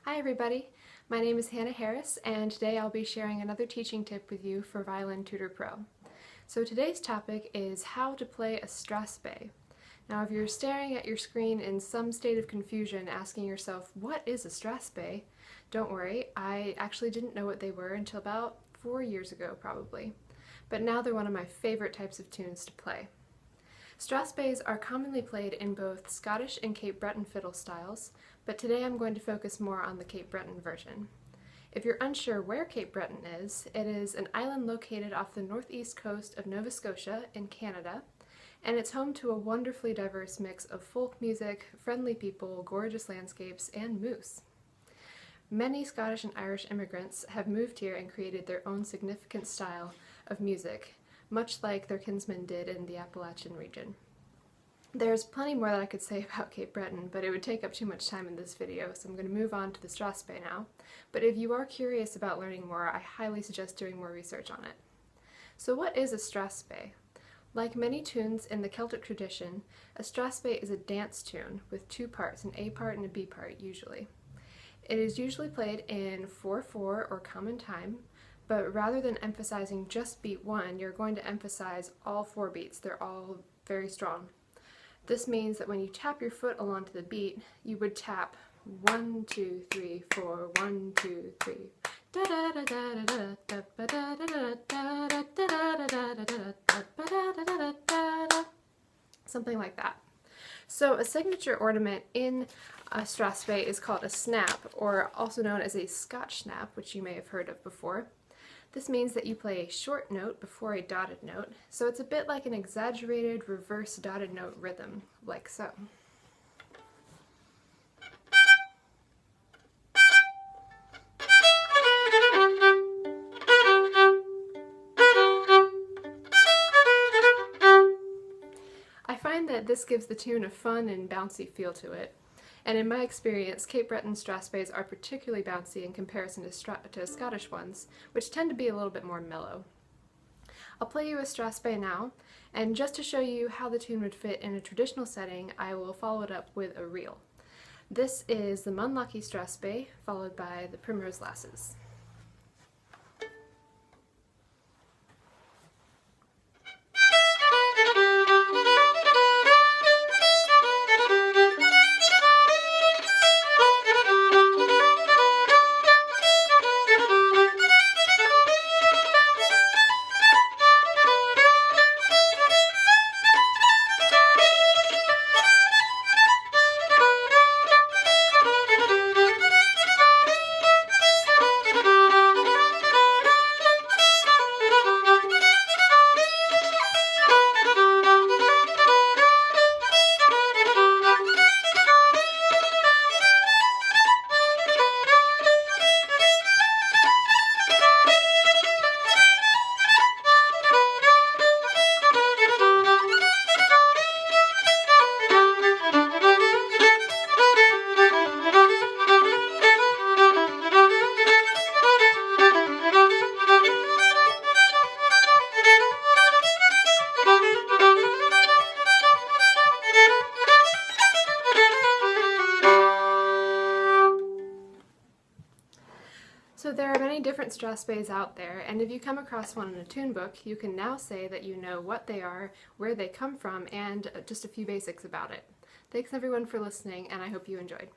Hi everybody, my name is Hannah Harris and today I'll be sharing another teaching tip with you for Violin Tutor Pro. So today's topic is how to play a Strathspey. Now if you're staring at your screen in some state of confusion asking yourself, what is a Strathspey? Don't worry, I actually didn't know what they were until about 4 years ago probably. But now they're one of my favorite types of tunes to play. Strathspeys are commonly played in both Scottish and Cape Breton fiddle styles, but today I'm going to focus more on the Cape Breton version. If you're unsure where Cape Breton is, it is an island located off the northeast coast of Nova Scotia in Canada, and it's home to a wonderfully diverse mix of folk music, friendly people, gorgeous landscapes, and moose. Many Scottish and Irish immigrants have moved here and created their own significant style of music, much like their kinsmen did in the Appalachian region. There's plenty more that I could say about Cape Breton, but it would take up too much time in this video, so I'm going to move on to the Strathspey now. But if you are curious about learning more, I highly suggest doing more research on it. So what is a Strathspey? Like many tunes in the Celtic tradition, a Strathspey is a dance tune with two parts, an A part and a B part usually. It is usually played in 4/4 or common time, but rather than emphasizing just beat 1, you're going to emphasize all 4 beats. They're all very strong. This means that when you tap your foot along to the beat, you would tap 1, 2, 3, 4, 1, 2, 3. Something like that. So a signature ornament in a Strathspey is called a snap, or also known as a Scotch snap, which you may have heard of before. This means that you play a short note before a dotted note, so it's a bit like an exaggerated reverse dotted note rhythm, like so. I find that this gives the tune a fun and bouncy feel to it. And in my experience, Cape Breton Strathspeys are particularly bouncy in comparison to Scottish ones, which tend to be a little bit more mellow. I'll play you a Strathspey now, and just to show you how the tune would fit in a traditional setting, I will follow it up with a reel. This is the Munlucky Strathspey, followed by the Primrose Lasses. So there are many different Strathspeys out there, and if you come across one in a tune book, you can now say that you know what they are, where they come from, and just a few basics about it. Thanks everyone for listening, and I hope you enjoyed.